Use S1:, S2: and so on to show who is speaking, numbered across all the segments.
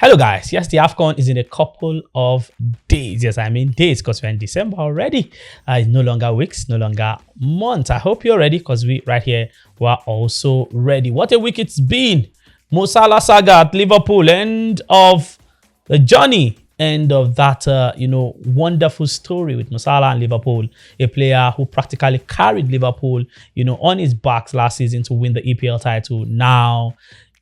S1: Hello guys, yes, the AFCON is in a couple of days. Yes, I mean days because we're in December already. It's no longer weeks, no longer months. I hope you're ready because we right here, we're also ready. What a week it's been. Salah Saga at Liverpool, end of the journey, end of that, wonderful story with Salah and Liverpool, a player who practically carried Liverpool, on his backs last season to win the EPL title. Now,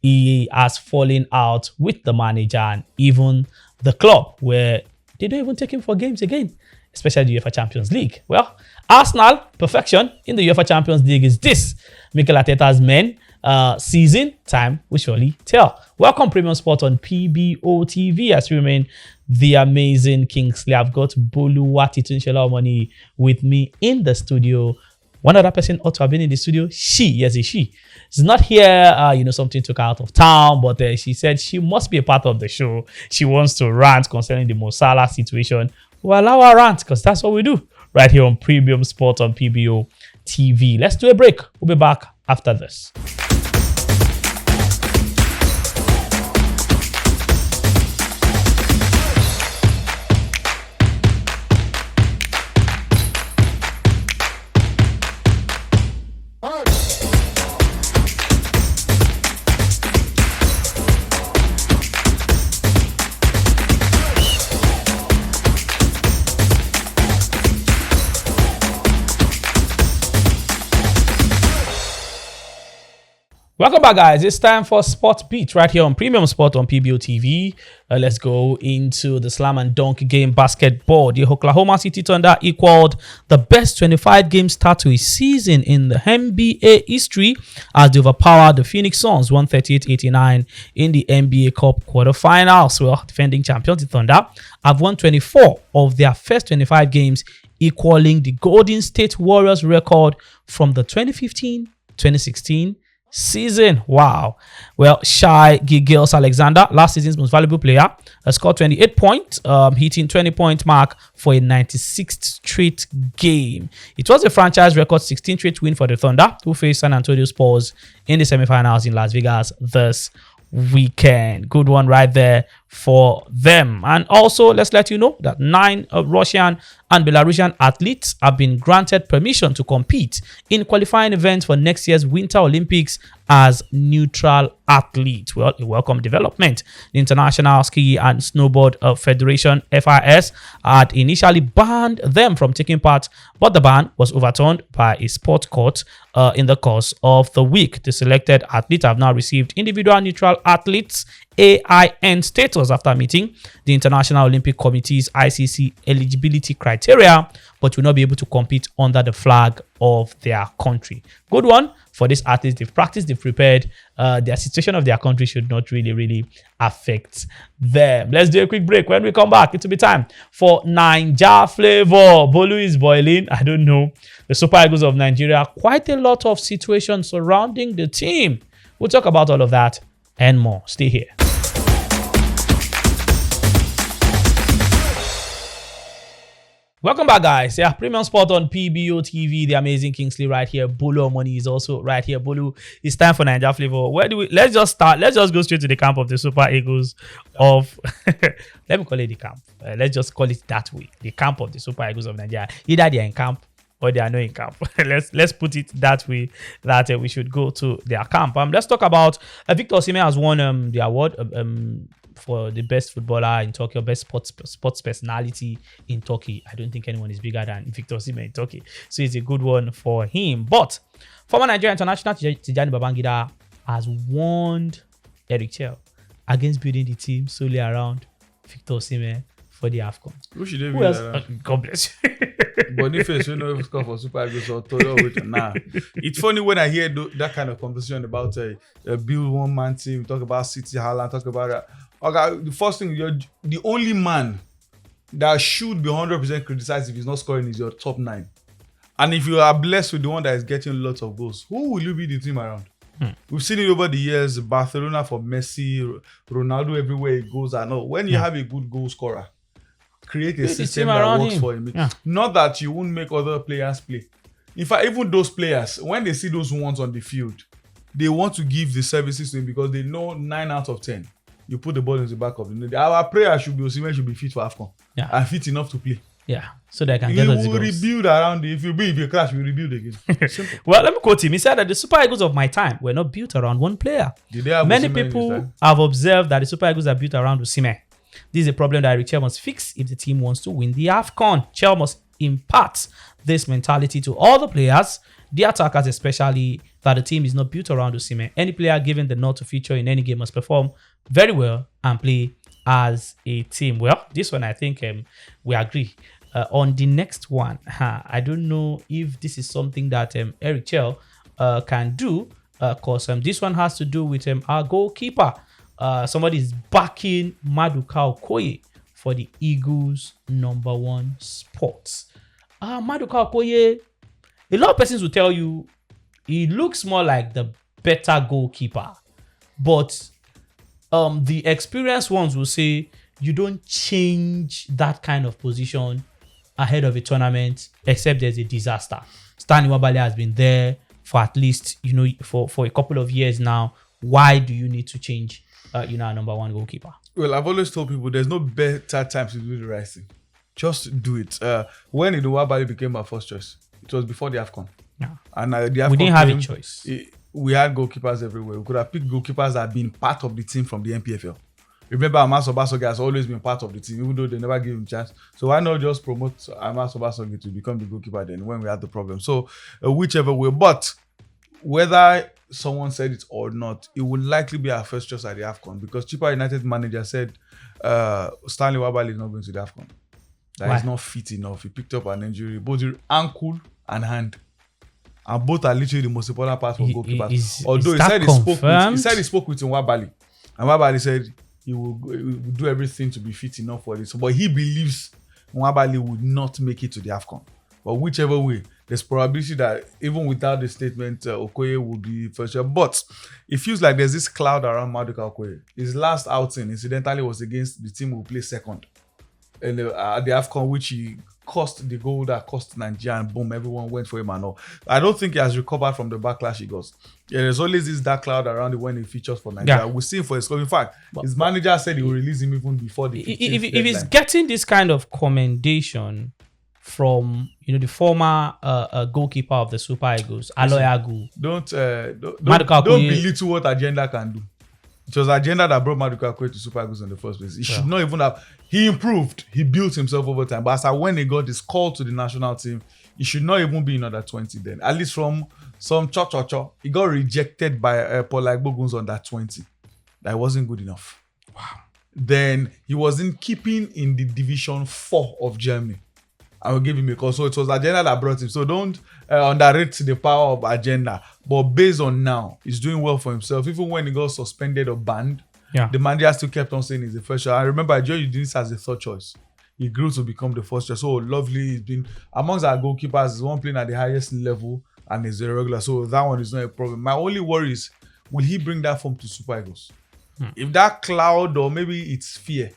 S1: he has fallen out with the manager and even the club, where they don't even take him for games again, especially the UEFA Champions League. Well, Arsenal, perfection in the UEFA Champions League is this. Mikel Arteta's men, season time will surely tell. Welcome, Premium Sport on PBO as we remain the amazing Kingsley. I've got Boluwati Tunshelomoni with me in the studio. One other person ought to have been in the studio. Yes, she. She's not here. Something took her out of town, but she said she must be a part of the show. She wants to rant concerning the Mo Salah situation. We'll allow her rant because that's what we do right here on Premium Sport on PBO TV. Let's do a break. We'll be back after this. Welcome back, guys. It's time for Sport Beat right here on Premium Sport on PBO TV. Let's go into the slam and dunk game basketball. The Oklahoma City Thunder equaled the best 25-game start to a season in the NBA history as they overpowered the Phoenix Suns 138-89 in the NBA Cup quarterfinals. Well, defending champions, the Thunder have won 24 of their first 25 games, equaling the Golden State Warriors record from the 2015-2016 season. Wow. Well, Shai Gilgeous-Alexander, last season's most valuable player, scored 28 points, hitting 20-point mark for a 96th straight game. It was a franchise record 16th straight win for the Thunder, who faced San Antonio Spurs in the semifinals in Las Vegas this weekend. Good one right there for them. And also, let's let you know that 9 Russian and Belarusian athletes have been granted permission to compete in qualifying events for next year's Winter Olympics as neutral athletes. Well, a welcome development. The International Ski and Snowboard Federation, FIS, had initially banned them from taking part, but the ban was overturned by a sport court in the course of the week. The selected athletes have now received individual neutral athletes AIN status after meeting the International Olympic Committee's ICC eligibility criteria, but will not be able to compete under the flag of their country. Good one for these athletes. They've practiced, they've prepared. The situation of their country should not really affect them. Let's do a quick break. When we come back, it will be time for Naija Flavor. Bolu is boiling. I don't know. The Super Eagles of Nigeria, quite a lot of situations surrounding the team. We'll talk about all of that and more. Stay here. Welcome back, guys. Yeah, Premium Sport on PBO TV. The amazing Kingsley right here. Bolu Money is also right here. Bolu, it's time for Naija Flavor. Where do we? Let's just start. Let's just go straight to the camp of the Super Eagles of. Let me call it the camp. Let's just call it that way. The camp of the Super Eagles of Nigeria. Either they are in camp or they are not in camp. let's put it that way. That we should go to their camp. Let's talk about Victor Osimhen has won the award. For the best footballer in Turkey, or best sports personality in Turkey. I don't think anyone is bigger than Victor Osimhen in Turkey. So it's a good one for him. But former Nigerian international Tijani Babangida has warned Eric Chell against building the team solely around Victor Osimhen for the AFCON.
S2: Who else?
S1: God bless you.
S2: Boniface, you know, if score for Super Eagles or nah. It's funny when I hear that kind of conversation about a build one man team, talk about City, Haaland, talk about that. Okay, the first thing, you're the only man that should be 100% criticized if he's not scoring is your top 9. And if you are blessed with the one that is getting lots of goals, who will you be the team around? We've seen it over the years. Barcelona for Messi, Ronaldo everywhere he goes. I know when you have a good goal scorer, create a system that works for him. Yeah. Not that you won't make other players play. In fact, even those players, when they see those ones on the field, they want to give the services to him because they know 9 out of 10 you put the ball in the back of the net. Our prayer should be Osimhen should be fit for AFCON.
S1: Yeah.
S2: And fit enough to play.
S1: Yeah, so they can
S2: He
S1: get us the
S2: will
S1: goals.
S2: rebuild around it. If you crash, we rebuild again. Simple.
S1: Well, let me quote him. He said that the Super Eagles of my time were not built around one player.
S2: Did they have
S1: Many
S2: Osimhen
S1: people have observed that the Super Eagles are built around Osimhen. This is a problem that Eric Chell must fix if the team wants to win the AFCON. Chell must impart this mentality to all the players, the attackers especially, that the team is not built around Osimhen. Any player given the nod to feature in any game must perform very well and play as a team. Well, this one I think we agree. On the next one, I don't know if this is something that Eric Chell can do, because this one has to do with our goalkeeper. Somebody is backing Maduka Okoye for the Eagles' #1 spot. Maduka Okoye, a lot of persons will tell you he looks more like the better goalkeeper, but the experienced ones will say you don't change that kind of position ahead of a tournament except there's a disaster. Stanley Wabale has been there for at least for a couple of years now. Why do you need to change our #1 goalkeeper?
S2: Well, I've always told people there's no better time to do the right thing. Just do it. When Wabale became our first choice, it was before the AFCON.
S1: Yeah.
S2: And the AFCON
S1: We didn't have a choice.
S2: We had goalkeepers everywhere. We could have picked goalkeepers that had been part of the team from the NPFL. Remember, Amas Obasogi has always been part of the team, even though they never gave him a chance. So why not just promote Amas Obasogi to become the goalkeeper then when we had the problem? So whichever way. But whether someone said it or not, it would likely be our first choice at the AFCON because Chipa United manager said Stanley Wabale is not going to the AFCON. That is not fit enough. He picked up an injury, both the ankle and hand. And both are literally the most important part for goalkeepers. Although he said he spoke with Wabale. And Wabale said he will do everything to be fit enough for this. But he believes Wabale would not make it to the AFCON. But whichever way, there's probability that even without the statement, Okoye will be first year. But it feels like there's this cloud around Maduka Okoye. His last outing, incidentally, was against the team who played second. And at the AFCON, which he cost the goal that cost Nigeria, and boom, everyone went for him and all. I don't think he has recovered from the backlash he got. Yeah, there's always this dark cloud around it when he features for Nigeria. Yeah. We'll see him for his club. In fact, his manager said he will release him even before the
S1: if he's getting this kind of commendation from the former goalkeeper of the Super Eagles, Aloy Agu.
S2: Don't belittle what agenda can do. It was agenda that brought Maduka Okoye to Super Eagles in the first place. He should not even have. He improved. He built himself over time. But as when he got his call to the national team, he should not even be in under 20 then. At least from some cho. He got rejected by Paul Agbogun's under 20. That wasn't good enough.
S1: Wow.
S2: Then he wasn't keeping in the Division 4 of Germany. I will give him a call. So it was agenda that brought him. So don't underrate the power of agenda. But based on now, he's doing well for himself. Even when he got suspended or banned, the manager still kept on saying he's the first choice. I remember I joined Udinese as the third choice. He grew to become the first choice. So lovely. He's been amongst our goalkeepers. He's one playing at the highest level and is a regular. So that one is not a problem. My only worry is, will he bring that form to Super Eagles? If that cloud or maybe it's fear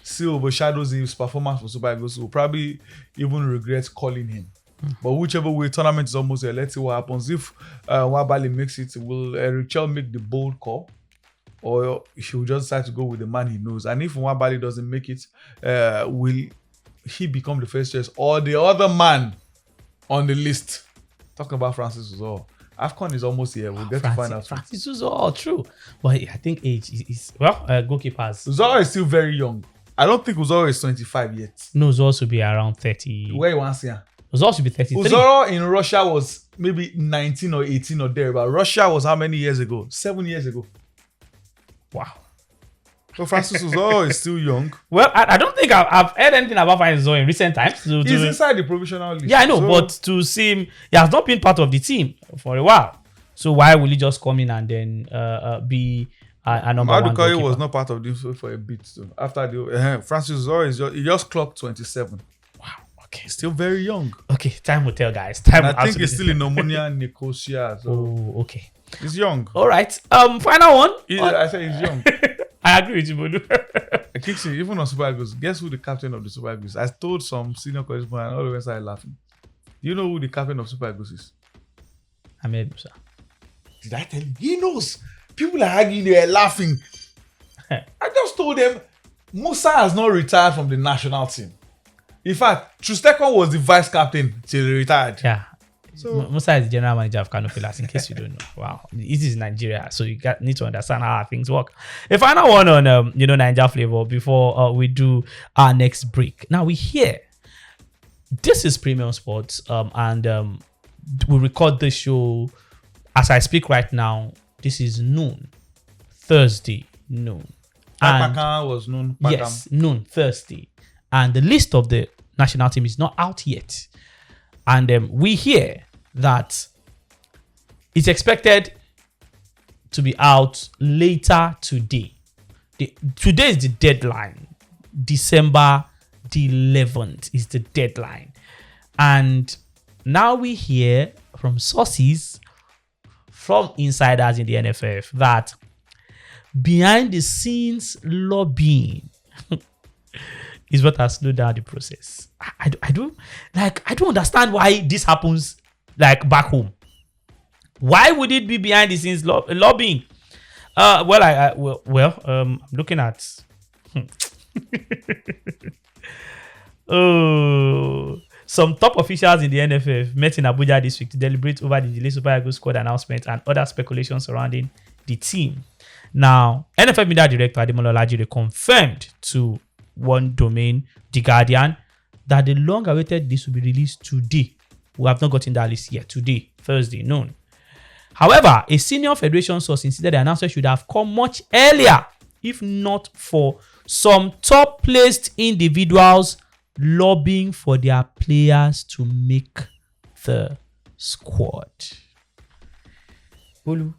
S2: still overshadows his performance for Super Eagles, we'll probably even regret calling him. But whichever way, tournament is almost there. Let's see what happens. If Wabale makes it, will Eric Chell make the bold call? Or he'll just decide to go with the man he knows? And if Wabale doesn't make it, will he become the first choice? Or the other man on the list? Talking about Francis Uzor. AFCON is almost here. We'll get to find out.
S1: Francis Uzor, true. But I think age is goalkeepers.
S2: Uzor is still very young. I don't think Uzor is 25 yet.
S1: No, Uzor should be around 30.
S2: Where you want to see him?
S1: Uzor should be 33.
S2: Uzor in Russia was maybe 19 or 18 or there. But Russia was how many years ago? 7 years ago.
S1: Wow.
S2: So Francis Uzor is still young.
S1: Well, I don't think I've heard anything about Francis Uzor in recent times.
S2: He's inside the provisional list.
S1: Yeah, I know. But to see him, he has not been part of the team for a while. So why will he just come in and then be a number one goalkeeper?
S2: Maduka was not part of this for a bit. So after the Francis Uzor he just clocked 27.
S1: Wow. Okay.
S2: Still very young.
S1: Okay, time will tell, guys. Time.
S2: And I think he's still in pneumonia Nicosia. So
S1: oh, okay.
S2: He's young.
S1: All right. Final one.
S2: I said he's young.
S1: I agree with you, Bodu.
S2: I keep saying, even on Super Eagles, guess who the captain of the Super Eagles is? I told some senior correspondent and all of them started laughing. Do you know who the captain of Super Eagles is?
S1: Ahmed Musa.
S2: Did I tell you? He knows. People are arguing, they're laughing. I just told them Musa has not retired from the national team. In fact, Trustekon was the vice captain till he retired.
S1: Yeah.
S2: So
S1: Musa is the general manager of Kano Pillars, in case you don't know. Wow. This is Nigeria, so you need to understand how things work. A final one on Niger flavor before we do our next break. Now we hear this is Premium Sports, and we record the show as I speak right now. This is noon, Thursday noon. And
S2: was known.
S1: yes, noon Thursday, and the list of the national team is not out yet. And we hear that it's expected to be out later today. Today is the deadline. December the 11th is the deadline. And now we hear from sources, from insiders in the NFF, that behind the scenes lobbying is what has slowed down the process. I don't understand why this happens like back home. Why would it be behind the scenes lobbying? I'm looking at some top officials in the NFF met in Abuja this week to deliberate over the delayed Super Eagles squad announcement and other speculation surrounding the team. Now, NFF Media Director Ademola Olajire confirmed to one domain, The Guardian, that the long-awaited list will be released today. We have not gotten that list yet. Today, Thursday noon. However, a senior federation source insisted the announcement should have come much earlier, if not for some top-placed individuals lobbying for their players to make the squad. Bolu,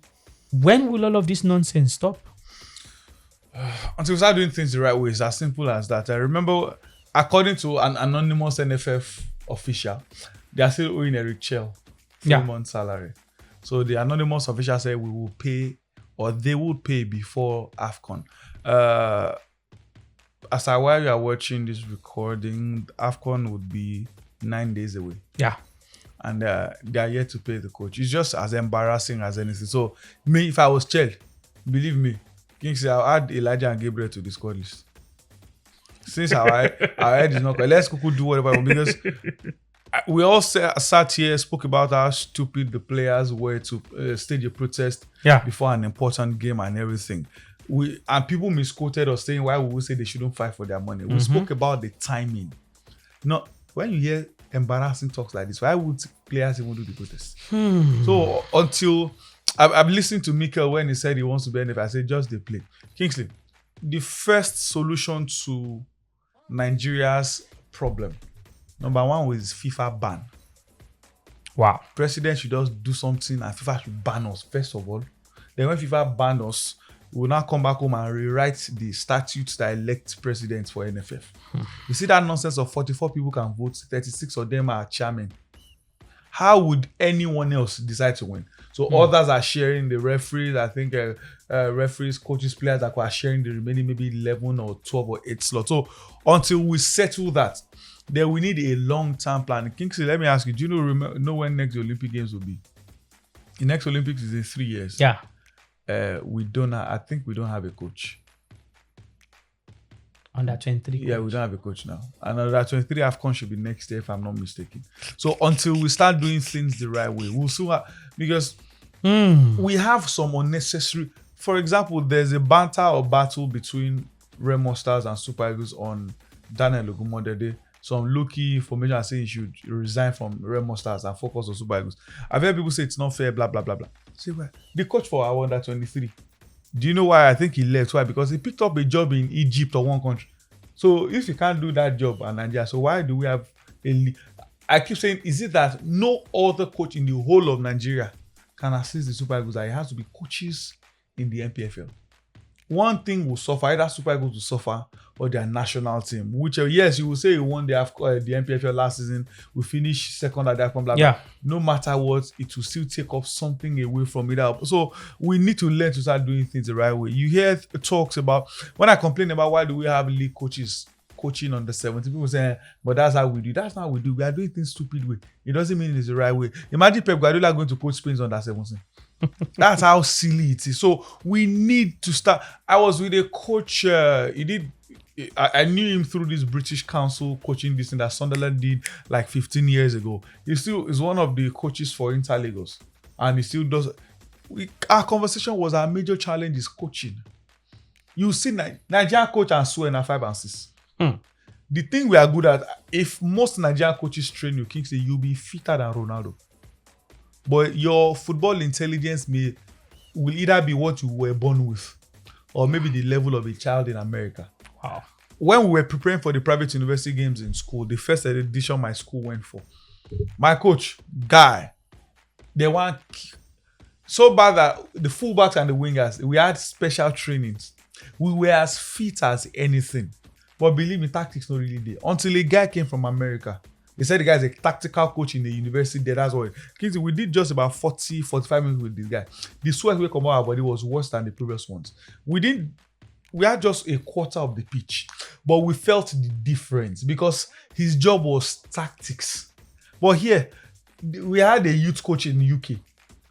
S1: when will all of this nonsense stop?
S2: Until we start doing things the right way, it's as simple as that. I remember, according to an anonymous NFF official, they are still owing Eric Chell 3 months salary. So the anonymous official said we will pay, or they would pay before AFCON. As while you are watching this recording, AFCON would be 9 days away.
S1: Yeah.
S2: And they are yet to pay the coach. It's just as embarrassing as anything. So me, if I was Chell, believe me, Kingsley, I'll add Elijah and Gabriel to the squad list. Since our head is not correct, let's do whatever, because we all sat here, spoke about how stupid the players were to stage a protest before an important game and everything. And people misquoted us saying, why would we say they shouldn't fight for their money? We spoke about the timing. Not when you hear embarrassing talks like this, why would players even do the protest? So until I've listened to Mikel when he said he wants to be NFF, I said just they play. Kingsley, the first solution to Nigeria's problem, number one, was FIFA ban.
S1: Wow.
S2: President should just do something and FIFA should ban us, first of all. Then when FIFA ban us, we will now come back home and rewrite the statutes that elect presidents for NFF. You see that nonsense of 44 people can vote, 36 of them are chairman. How would anyone else decide to win? So others are sharing the referees. I think referees, coaches, players that are sharing the remaining maybe 11 or 12 or 8 slots. So until we settle that, then we need a long-term plan. Kingsley, let me ask you, do you know when next Olympic Games will be? The next Olympics is in 3 years.
S1: Yeah.
S2: I think we don't have a coach.
S1: Under 23.
S2: Yeah, we don't have a coach now. And under 23 AFCON should be next year, if I'm not mistaken. So until we start doing things the right way, we'll see because we have some unnecessary. For example, there's a banter or battle between Remo Stars and Super Eagles on Daniel Ogumodede. Some low-key information are saying he should resign from Remo Stars and focus on Super Eagles. I've heard people say it's not fair, blah, blah, blah, blah. See why? The coach for our under 23. Do you know why I think he left? Why? Because he picked up a job in Egypt or one country. So if he can't do that job in Nigeria, so why do we have I keep saying, is it that no other coach in the whole of Nigeria can assist the Super Eagles? That it has to be coaches in the NPFL. One thing will suffer, either Super Eagles will suffer or their national team. Which, yes, you will say you won the NPFL last season. We finished second at that point, blah, blah.
S1: Yeah.
S2: No matter what, it will still take up something away from it. So we need to learn to start doing things the right way. You hear talks about, when I complain about why do we have league coaches coaching on the 17, people say, but that's how we do. That's not how we do. We are doing things stupid way. It doesn't mean it's the right way. Imagine Pep Guardiola going to coach Spain's under 17. That's how silly it is. So we need to start. I was with a coach. I knew him through this British Council coaching this thing that Sunderland did like 15 years ago. He still is one of the coaches for Inter Lagos, and he still does. Our conversation was our major challenge is coaching. You see, Nigerian coach and swear na 5 and 6. The thing we are good at, if most Nigerian coaches train you, Kingsley, you'll be fitter than Ronaldo. But your football intelligence will either be what you were born with, or maybe the level of a child in America.
S1: Wow.
S2: When we were preparing for the private university games in school, the first edition my school went for, my coach, guy, they weren't so bad that the fullbacks and the wingers, we had special trainings. We were as fit as anything. But believe me, tactics not really there. Until a guy came from America. They said the guy is a tactical coach in the university there. That's why. We did just about 40, 45 minutes with this guy. The sweat we come out our body was worse than the previous ones. We had just a quarter of the pitch. But we felt the difference because his job was tactics. But here, we had a youth coach in the UK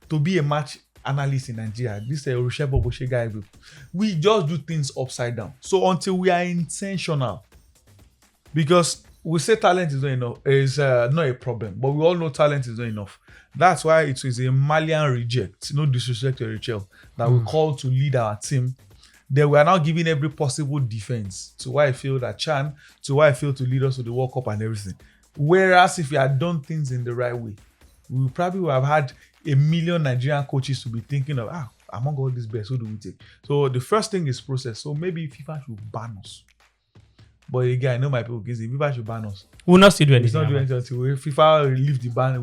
S2: to be a match analyst in Nigeria. This is a Pbopremiumsports guy group. We just do things upside down. So until we are intentional, because we say talent is not enough, is not a problem, but we all know talent is not enough. That's why it was a Malian reject, no disrespect to Rachel, that we called to lead our team. Then we are now giving every possible defense to why I feel that Chan, to why I feel to lead us to the World Cup and everything. Whereas if we had done things in the right way, we probably would have had 1 million Nigerian coaches to be thinking of, among all these best, who do we take? So the first thing is process. So maybe FIFA should ban us. But again, I know my people, if FIFA should ban us.
S1: We'll not still do anything.
S2: It's not doing anything until FIFA relieve the ban.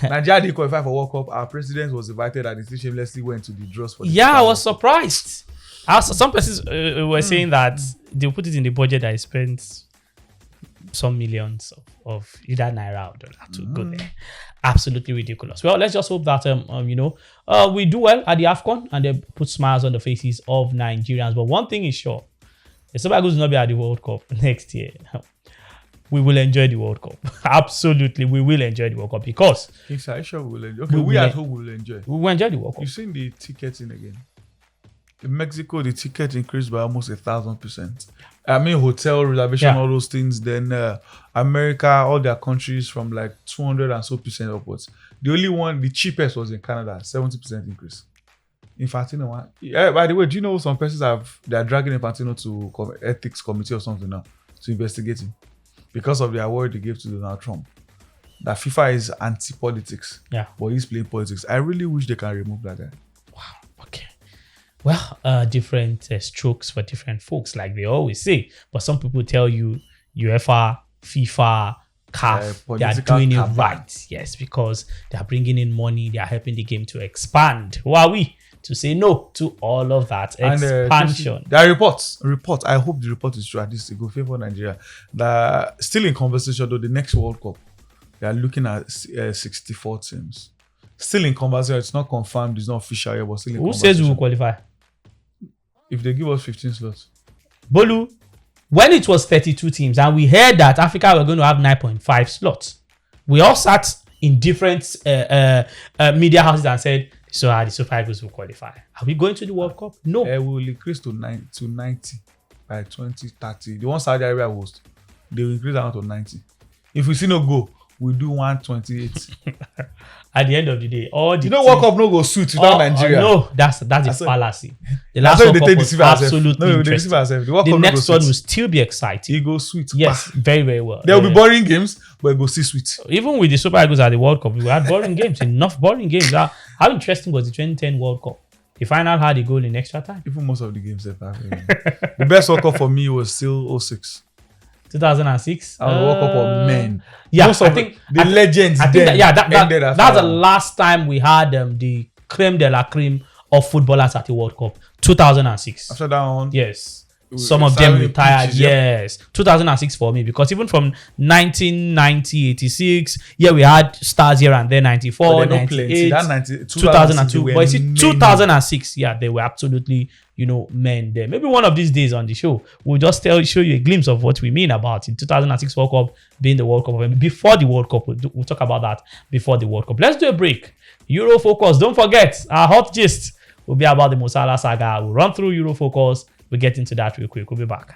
S2: Nigeria didn't qualify for World Cup. Our president was invited and he shamelessly went to the draws for the
S1: I was surprised. Some persons were saying that they'll put it in the budget that I spent some millions of either naira or dollar to go there. Absolutely ridiculous. Well, let's just hope that we do well at the AFCON and they put smiles on the faces of Nigerians. But one thing is sure, if somebody goes to not be at the World Cup next year, we will enjoy the World Cup. Absolutely, we will enjoy the World Cup because
S2: are you sure we will enjoy? Okay, we at home will enjoy.
S1: We will enjoy the World Cup.
S2: You've seen the ticketing again. In Mexico, the ticket increased by almost 1,000%. I mean, hotel reservation, all those things. Then America, all their countries from like 200 and so percent upwards. The only one, the cheapest was in Canada, 70% increase. Infantino, by the way, do you know some persons they are dragging Infantino to ethics committee or something now to investigate him because of the award they gave to Donald Trump. That FIFA is anti-politics, but he's playing politics. I really wish they can remove that guy.
S1: Wow. Okay. Well, different strokes for different folks, like they always say. But some people tell you UEFA, FIFA, CAF, they are doing it right. Yes, because they are bringing in money. They are helping the game to expand. Who are we to say no to all of that expansion?
S2: There are reports. I hope the report is true. At least it go favor Nigeria. That still in conversation though. The next World Cup, they are looking at 64 teams. Still in conversation. It's not confirmed. It's not official yet. But still in conversation.
S1: Who says we will qualify?
S2: If they give us 15 slots.
S1: Bolu, when it was 32 teams and we heard that Africa were going to have 9.5 slots, we all sat in different media houses and said, so the Super Eagles will qualify. Are we going to the World Cup? No.
S2: We will increase to 90 by 2030. The one Saudi Arabia host, they will increase down to 90. If we see no go, we'll do 128.
S1: At the end of the day, all the
S2: World Cup no go suit without Nigeria.
S1: No, that's a fallacy. The last World Cup was absolutely interesting. The next one will still be exciting.
S2: It goes sweet.
S1: Yes, very, very well.
S2: There will be boring games, but it goes still sweet.
S1: Even with the Super Eagles at the World Cup, we had boring games. Enough boring games. How interesting was the 2010 World Cup? The final had a goal in extra time.
S2: Even most of the games. The best World Cup for me was still 06.
S1: 2006.
S2: Our World Cup of men.
S1: Yeah, I think
S2: the legends.
S1: I think that's the last time we had the creme de la creme of footballers at the World Cup. 2006.
S2: After that one,
S1: yes, some of them retired. Yes, 2006 for me, because even from 1990, 86, yeah, we had stars here and there. 94, 98, 2002. But you see, 2006, yeah, they were absolutely, men there. Maybe one of these days on the show, we'll just show you a glimpse of what we mean about in 2006 World Cup being the World Cup. Before the World Cup, we'll talk about that before the World Cup. Let's do a break. Euro Focus. Don't forget, our hot gist will be about the Mo Salah saga. We'll run through Euro Focus. We'll get into that real quick. We'll be back.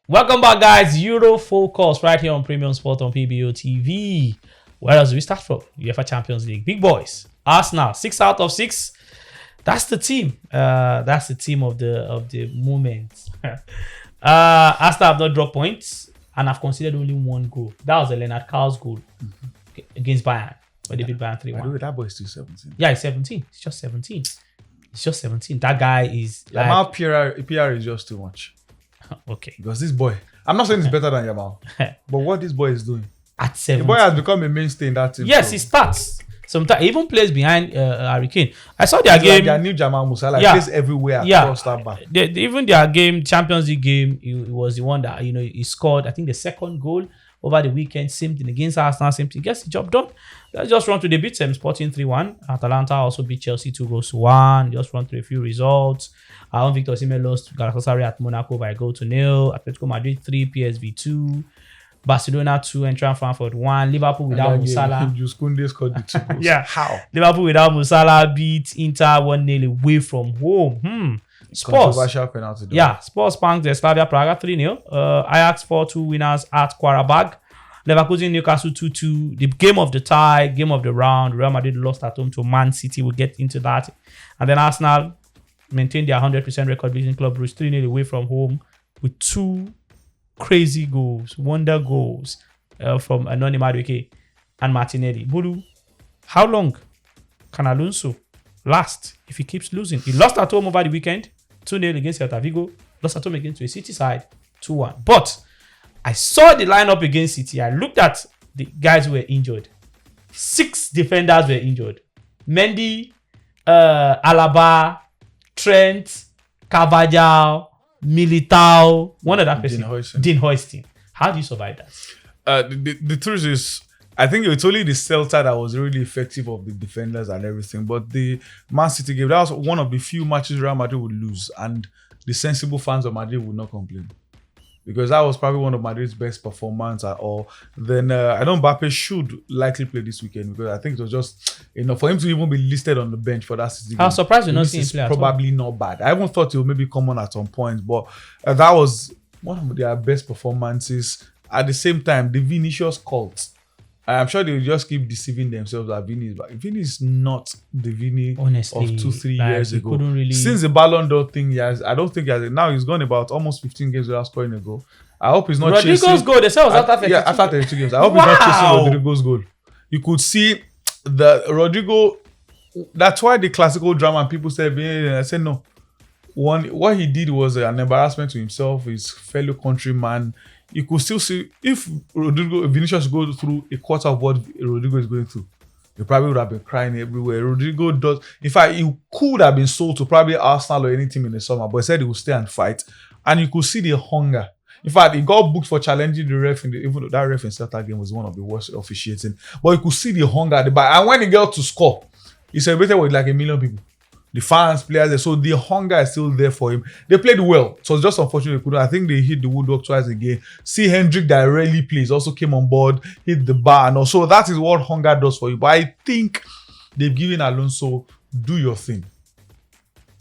S1: Welcome back, guys. Euro Focus right here on Premium Sport on PBO TV. Where else do we start from? UEFA Champions League. Big boys. Arsenal, 6 out of 6. That's the team. That's the team of the moment. Arsenal have not dropped points and have conceded only one goal. That was a Leonard Carl's goal against Bayern, where they beat Bayern 3-1.
S2: That boy is still 17.
S1: Yeah, he's 17. He's just 17. He's just 17. That guy is like...
S2: Yamal PR is just too much.
S1: Okay.
S2: Because this boy... I'm not saying he's better than Yamal. But what this boy is doing...
S1: At 17.
S2: The boy has become a mainstay in that team.
S1: Yes, he starts. Sometimes he even plays behind Harry Kane. I saw their game.
S2: Like their new Jamal Musiala. He plays everywhere across that back.
S1: Even their game, Champions League game, he was the one that, he scored, I think, the second goal over the weekend. Same thing against Arsenal, same thing. Gets the job done. Let's just run through. They beat Sporting 3-1. Atalanta also beat Chelsea 2-1. Just run through a few results. Our own Victor Osimhen lost Galatasaray at Monaco by 0-0. Atletico Madrid 3, PSV 2. Barcelona 2, Eintracht Frankfurt 1. Liverpool without Mo Salah.
S2: Kunde scored the 2 goals.
S1: Yeah.
S2: How?
S1: Liverpool without Mo Salah beat Inter 1-0 away from home. Spurs.
S2: Controversial penalty.
S1: Yeah. Spurs spanked the Slavia Praga 3-0. Ajax 4-2 winners at Qarabag. Leverkusen Newcastle 2-2. The game of the tie, game of the round. Real Madrid lost at home to Man City. We'll get into that. And then Arsenal maintained their 100% record beating Club Brugge 3-0 away from home with 2 crazy goals, wonder goals from Anoni Madueke and Martinelli. Bulu, how long can Alonso last if he keeps losing? He lost at home over the weekend, 2-0 against Celta Vigo. Lost at home against a City side, 2-1. But I saw the lineup against City. I looked at the guys who were injured. 6 defenders were injured. Mendy, Alaba, Trent, Carvajal, Militao, one of that person, Dean Hoisting. How do you survive that?
S2: The truth is, I think it's only the Celta that was really effective of the defenders and everything. But the Man City game, that was one of the few matches Real Madrid would lose, and the sensible fans of Madrid would not complain, because that was probably one of Madrid's best performance at all. Then I know Mbappe should likely play this weekend, because I think it was just enough for him to even be listed on the bench for that City game.
S1: I was surprised you're not seeing him play at all.
S2: Probably not bad. I even thought he would maybe come on at some point, but that was one of their best performances. At the same time, the Vinicius cult, I'm sure they will just keep deceiving themselves that Vini is not the Vini
S1: honestly,
S2: of 2-3 years ago.
S1: Really...
S2: Since the Ballon d'Or thing, I don't think he has. Now he's gone about almost 15 games without scoring a goal. I hope he's not
S1: Rodrigo's
S2: chasing.
S1: goal, they said was after 32.
S2: Yeah, after 32 games. I hope he's not chasing Rodrigo's goal. You could see the Rodrigo. That's why the classical drama, and people said, I said no. What he did was an embarrassment to himself, his fellow countryman. You could still see if Vinicius goes through a quarter of what Rodrigo is going through, he probably would have been crying everywhere. Rodrigo does. In fact, he could have been sold to probably Arsenal or any team in the summer, but he said he would stay and fight. And you could see the hunger. In fact, he got booked for challenging the ref, even though that ref in Celta game was one of the worst officiating. But you could see the hunger at the back. And when he got to score, he celebrated with like 1 million people. The fans, players, so the hunger is still there for him. They played well. So it's just unfortunate. I think they hit the woodwork twice again. See Hendrick that rarely plays also came on board, hit the bar. And also that is what hunger does for you. But I think they've given Alonso, do your thing,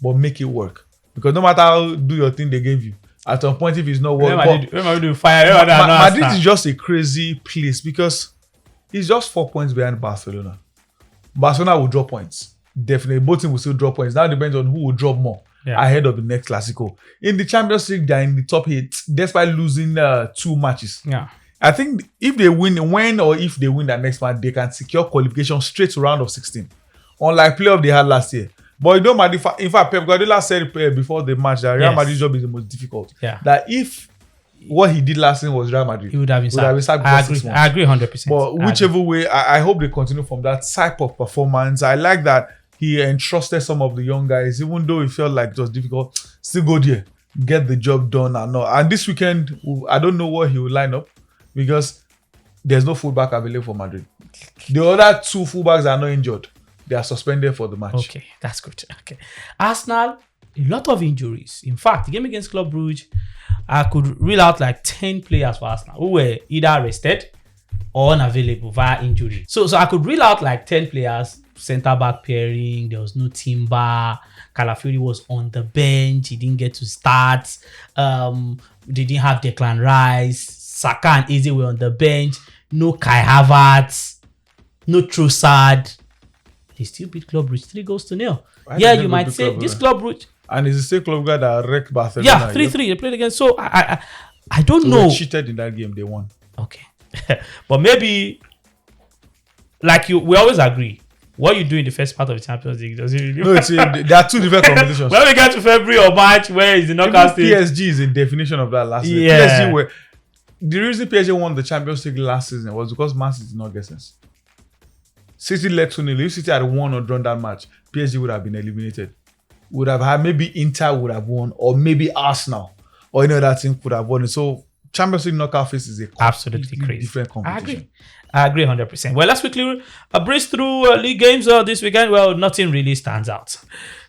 S2: but make it work. Because no matter how do your thing they gave you, at some point if it's not working. Madrid is just a crazy place because it's just 4 points behind Barcelona. Barcelona will drop points. Definitely, both teams will still drop points. Now it depends on who will drop more ahead of the next Clasico. In the Champions League, they're in the top 8, despite losing 2 matches.
S1: Yeah,
S2: I think if they win, or if they win that next match, they can secure qualification straight to round of 16. Unlike playoff they had last year. But it don't matter. In fact, Pep Guardiola said before the match that Real Madrid's job is the most difficult.
S1: Yeah.
S2: That if what he did last season was Real Madrid,
S1: he would have been sacked. I agree 100%.
S2: But whichever way, I hope they continue from that type of performance. I like that. he entrusted some of the young guys, even though it felt like it was difficult. Still go there, get the job done and all. And this weekend, I don't know what he will line up because there's no fullback available for Madrid. The other 2 fullbacks are not injured. They are suspended for the match.
S1: Okay, that's good. Okay. Arsenal, a lot of injuries. In fact, the game against Club Brugge, I could reel out like 10 players for Arsenal who were either arrested or unavailable via injury. So I could reel out like 10 players, centre-back pairing, there was no Timber, Calafiori was on the bench, he didn't get to start, they didn't have Declan Rice, Saka and Eze were on the bench, no Kai Havertz, no Trossard. They still beat Club Brugge 3-0. Yeah, you might say this Club Brugge.
S2: And it's the same club guy that wrecked Barcelona.
S1: Yeah, 3-3. They played against. So I don't know.
S2: They cheated in that game. They won.
S1: Okay, but maybe we always agree. What you do in the first part of the Champions League doesn't really matter.
S2: No, there are 2 different competitions.
S1: When we get to February or March, where is the knockout stage?
S2: PSG is a definition of that last season.
S1: Yeah.
S2: The reason PSG won the Champions League last season was because Man City did not get sense. City led 2-0. If City had won or drawn that match, PSG would have been eliminated. Would have had maybe Inter would have won, or maybe Arsenal, or any other team could have won it. So Champions League knockout phase is a
S1: absolutely crazy
S2: different competition.
S1: I agree 100%. Well, let's quickly breeze through league games this weekend. Well, nothing really stands out.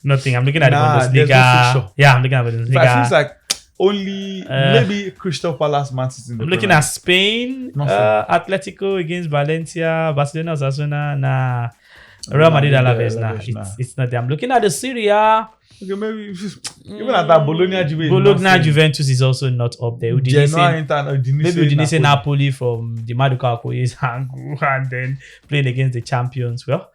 S1: Nothing. I'm looking at the Bundesliga.
S2: No
S1: yeah, I'm looking at the Bundesliga.
S2: But it feels like only maybe Crystal Palace, Man City.
S1: I'm looking at Spain. Atletico against Valencia, Barcelona, Osasuna, Real Madrid, Alaves. It's not there. I'm looking at the Serie A.
S2: Okay, maybe even at that Bologna
S1: Juventus is also not up there. Maybe Udinese Napoli from the Maduka Okoye's angle and then playing against the champions. Well,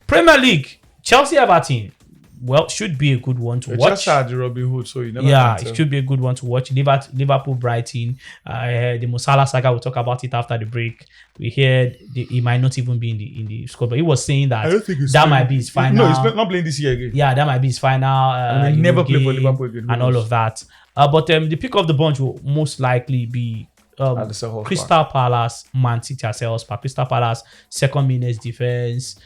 S1: Premier League, Chelsea Everton. Well, should be a good one to watch.
S2: Chelsea had the Robin Hood, so you never.
S1: Yeah, it should be a good one to watch. Liverpool, Brighton. The Salah Saga. We'll talk about it after the break. We heard he might not even be in the squad, but he was saying that that might be his final.
S2: No, he's not playing this year again.
S1: Yeah, that might be his final.
S2: He never play for Liverpool again,
S1: and all of that. But the pick of the bunch will most likely be Crystal Palace, Man City at Selhurst Park. Crystal Palace, second meanest defense.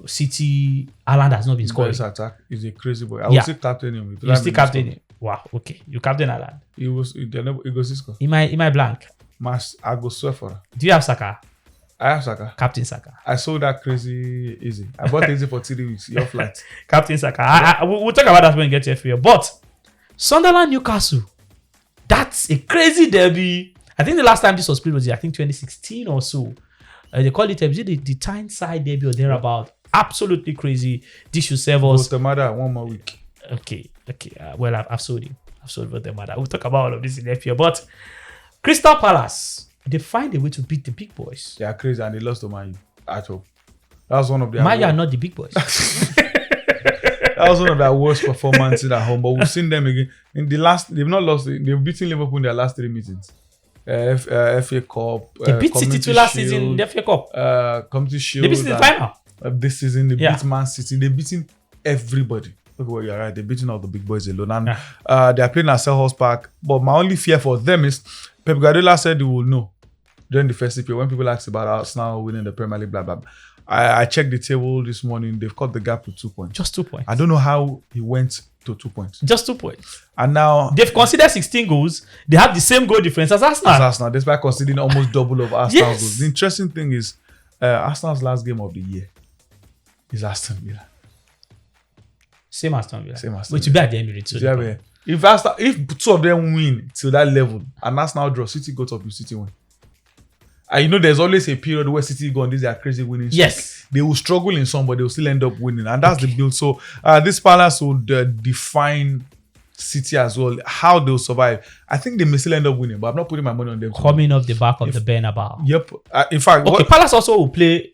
S1: City, Haaland has not been scoring.
S2: His attack is a crazy boy. I will still captain him.
S1: You still captain him. Wow. Okay, you captain Haaland.
S2: He goes to score.
S1: In my blank.
S2: I go swear for her.
S1: Do you have Saka?
S2: I have Saka.
S1: Captain Saka.
S2: I sold that crazy Easy. I bought Easy for 3 weeks. Your flight.
S1: Captain Saka. We'll talk about that when we get to FPL. But Sunderland, Newcastle. That's a crazy derby. I think the last time this was played was 2016 or so. They call it the Tyneside derby or thereabout. Absolutely crazy. This should serve us.
S2: Votemada, 1 more week.
S1: Okay. Well, I've sold him. I've sold Votemada. We'll talk about all of this in FPL. But Crystal Palace, they find a way to beat the big boys.
S2: They are crazy and they lost to Man U at home. That was one of their.
S1: Man U are not the big boys.
S2: That was one of their worst performances at home. But we've seen them again. In the last, they've not lost. They've beaten Liverpool in their last 3 meetings. FA Cup.
S1: They beat City to last season in the FA Cup.
S2: Community Shield.
S1: They beat the final.
S2: This season, they beat Man City. They're beating everybody. Okay, well, you're right. They're beating all the big boys alone. And they are playing at Selhurst Park. But my only fear for them is Pep Guardiola said he will know during the festive period when people ask about Arsenal winning the Premier League, blah, blah, blah. I checked the table this morning. They've cut the gap to 2 points.
S1: Just 2 points.
S2: I don't know how he went to 2 points.
S1: Just 2 points.
S2: And now
S1: they've considered 16 goals. They have the same goal difference as Arsenal.
S2: Despite considering almost double of Arsenal's goals. The interesting thing is Arsenal's last game of the year is Aston Villa.
S1: Same Aston Villa.
S2: Villa.
S1: Which will be at the Emirates.
S2: If 2 of them win to that level and Arsenal draw, City go top, City win. And there's always a period where City go on this crazy winning streak.
S1: Yes.
S2: They will struggle in some, but they will still end up winning. And that's the build. So this Palace would define City as well, how they'll survive. I think they may still end up winning, but I'm not putting my money on them.
S1: Coming off the back of the Bernabeu.
S2: Yep. In fact,
S1: Palace also will play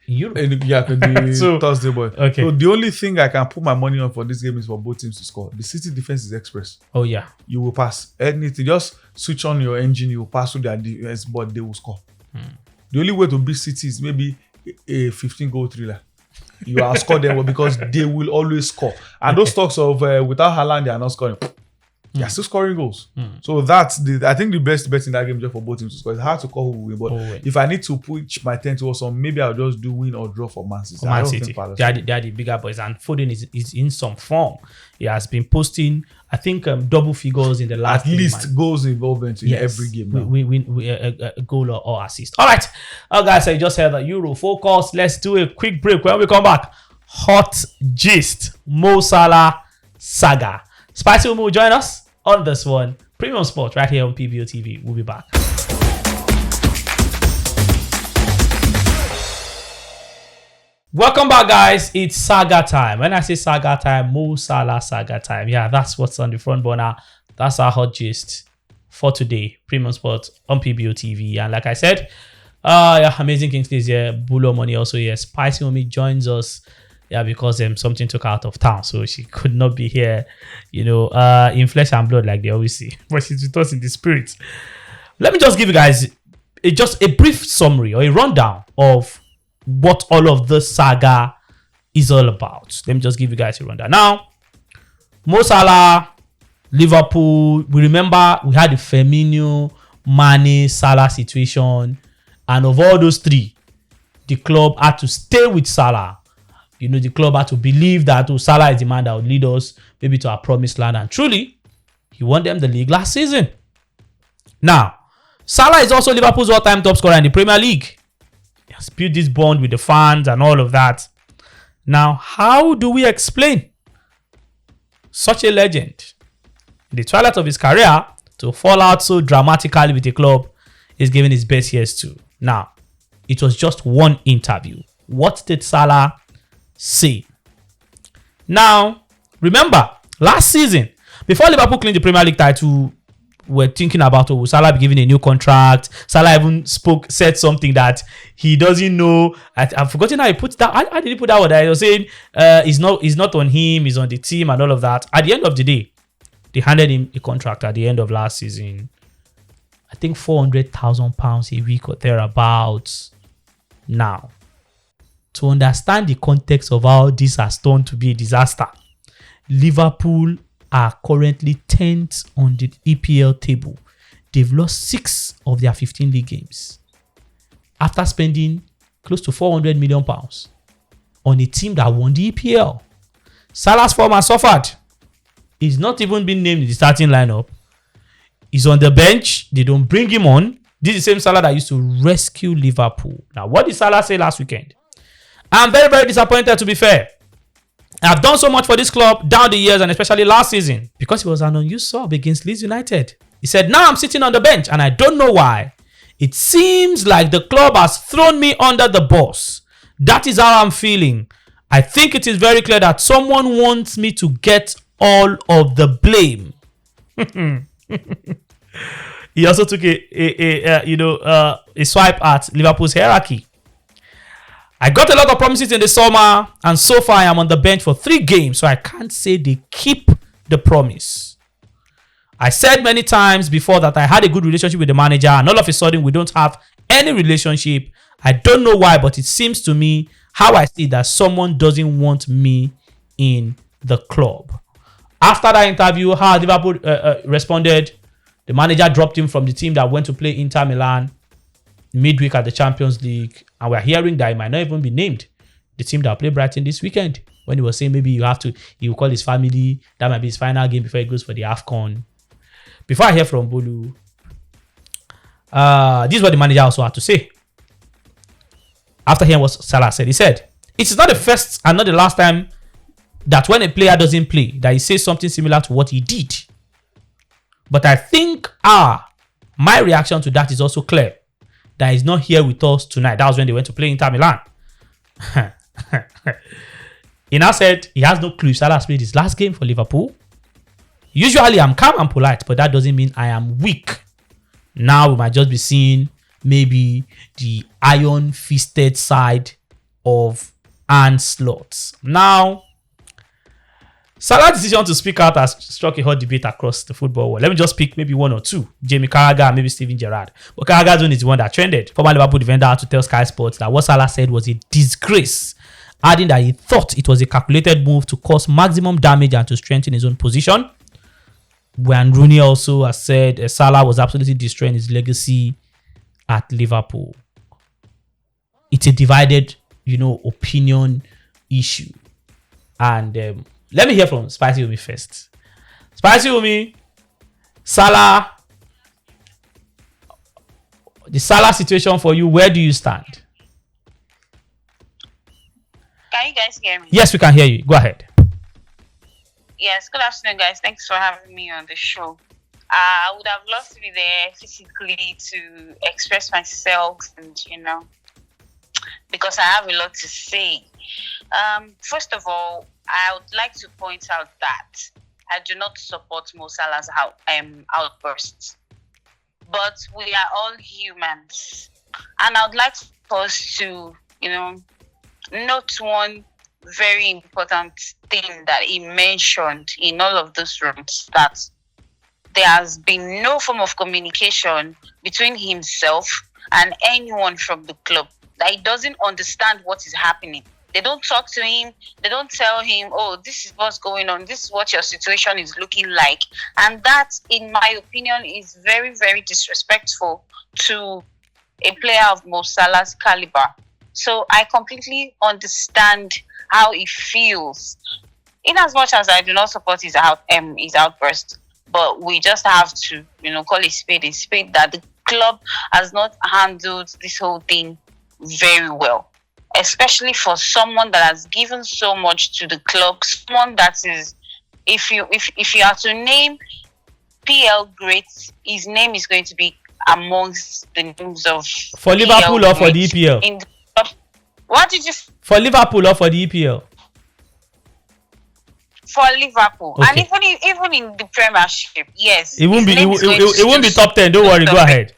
S1: in Europe.
S2: The Thursday, boy.
S1: Okay.
S2: So the only thing I can put my money on for this game is for both teams to score. The City defense is express.
S1: Oh yeah.
S2: You will pass. Anything, just switch on your engine, you will pass through their defense, but they will score. The only way to beat City is maybe a 15-goal thriller. You outscore them because they will always score. And those talks of without Haaland, they are not scoring. They are still scoring goals. So I think the best bet in that game just for both teams to score. It's hard to call who will win, but if I need to push my 10 towards some, maybe I'll just do win or draw for Man City.
S1: Man City. They are the bigger boys, and Foden is in some form. He has been posting, I think, double figures in the last.
S2: At least goals involvement in every game.
S1: A goal or assist. All right, guys, I just heard that Euro focus. Let's do a quick break. When we come back, hot gist: Mo Salah saga. Spicy will join us on this one. Premium Sports right here on PBO TV. We'll be back. Welcome back, guys. It's Saga time. When I say Saga time, Mo Salah Saga time. Yeah, that's what's on the front burner. That's our hot gist for today. Premium Sports on PBO TV. And like I said, Amazing Kingsley is here. Bulo Money also here. Spicy Omi joins us. Yeah, because something took her out of town, so she could not be here, in flesh and blood like they always say. But she's with us in the spirit. Let me just give you guys just a brief summary or a rundown of what all of this saga is all about. Let me just give you guys a rundown. Now, Mo Salah, Liverpool. We remember we had the Firmino, Mane, Salah situation, and of all those three, the club had to stay with Salah. The club had to believe that Salah is the man that would lead us maybe to our promised land. And truly, he won them the league last season. Now, Salah is also Liverpool's all-time top scorer in the Premier League. He has built this bond with the fans and all of that. Now, how do we explain such a legend in the twilight of his career to fall out so dramatically with the club he's given his best years to? Now, it was just one interview. What did Salah say? Now, remember, last season, before Liverpool claimed the Premier League title, we're thinking about Salah be given a new contract. Salah even said something that he doesn't know. I've forgotten how he put that. How did he put that word? He was saying it's not on him, it's on the team and all of that. At the end of the day, they handed him a contract at the end of last season. I think £400,000 a week or thereabouts. Now, to understand the context of how this has turned to be a disaster, Liverpool are currently 10th on the EPL table. They've lost 6 of their 15 league games after spending close to £400 million on a team that won the EPL. Salah's form has suffered. He's not even been named in the starting lineup. He's on the bench. They don't bring him on. This is the same Salah that used to rescue Liverpool. Now, what did Salah say last weekend? I'm very, very disappointed, to be fair. I've done so much for this club down the years and especially last season because he was an unused sub against Leeds United. He said, now I'm sitting on the bench and I don't know why. It seems like the club has thrown me under the bus. That is how I'm feeling. I think it is very clear that someone wants me to get all of the blame. He also took a swipe at Liverpool's hierarchy. I got a lot of promises in the summer, and so far I am on the bench for 3 games, so I can't say they keep the promise. I said many times before that I had a good relationship with the manager, and all of a sudden we don't have any relationship. I don't know why, but it seems to me how I see that someone doesn't want me in the club. After that interview, how Liverpool responded, the manager dropped him from the team that went to play Inter Milan midweek at the Champions League, and we're hearing that he might not even be named the team that will play Brighton this weekend. When he was saying maybe he will call his family, that might be his final game before he goes for the AFCON. Before I hear from Bolu, this is what the manager also had to say. After hearing what Salah said, he said, it is not the first and not the last time that when a player doesn't play, that he says something similar to what he did. But I think my reaction to that is also clear. That he's not here with us tonight. That was when they went to play Inter Milan. He now said he has no clue Salah played his last game for Liverpool. Usually I'm calm and polite, but that doesn't mean I am weak. Now we might just be seeing maybe the iron-fisted side of Ancelotti. Now, Salah's decision to speak out has struck a hot debate across the football world. Let me just pick maybe one or two. Jamie Carragher and maybe Steven Gerrard. But Carragher's one is the one that trended. Former Liverpool defender had to tell Sky Sports that what Salah said was a disgrace, adding that he thought it was a calculated move to cause maximum damage and to strengthen his own position. when Rooney also has said Salah was absolutely destroying his legacy at Liverpool. It's a divided, opinion issue. And let me hear from Spicy Umi first. Spicy Umi, Salah, the Salah situation for you, where do you stand?
S3: Can you guys hear me?
S1: Yes, we can hear you. Go ahead.
S3: Yes, good afternoon, guys. Thanks for having me on the show. I would have loved to be there physically to express myself and, because I have a lot to say. First of all, I would like to point out that I do not support Mo Salah's outbursts. But we are all humans. And I would like for us to, note one very important thing that he mentioned in all of those rooms, that there has been no form of communication between himself and anyone from the club, that he doesn't understand what is happening. They don't talk to him. They don't tell him, oh, this is what's going on. This is what your situation is looking like. And that, in my opinion, is very, very disrespectful to a player of Mo Salah's caliber. So I completely understand how he feels. In as much as I do not support his outburst, but we just have to, call a spade, that the club has not handled this whole thing very well. Especially for someone that has given so much to the club, someone that is, if you are to name PL greats, his name is going to be amongst the names of
S1: for Liverpool PL or for the EPL.
S3: What did you?
S1: For Liverpool or for the EPL?
S3: For Liverpool,
S1: okay.
S3: And even in the Premiership, yes,
S1: it won't be. It won't be top 10. Don't worry. Go ahead.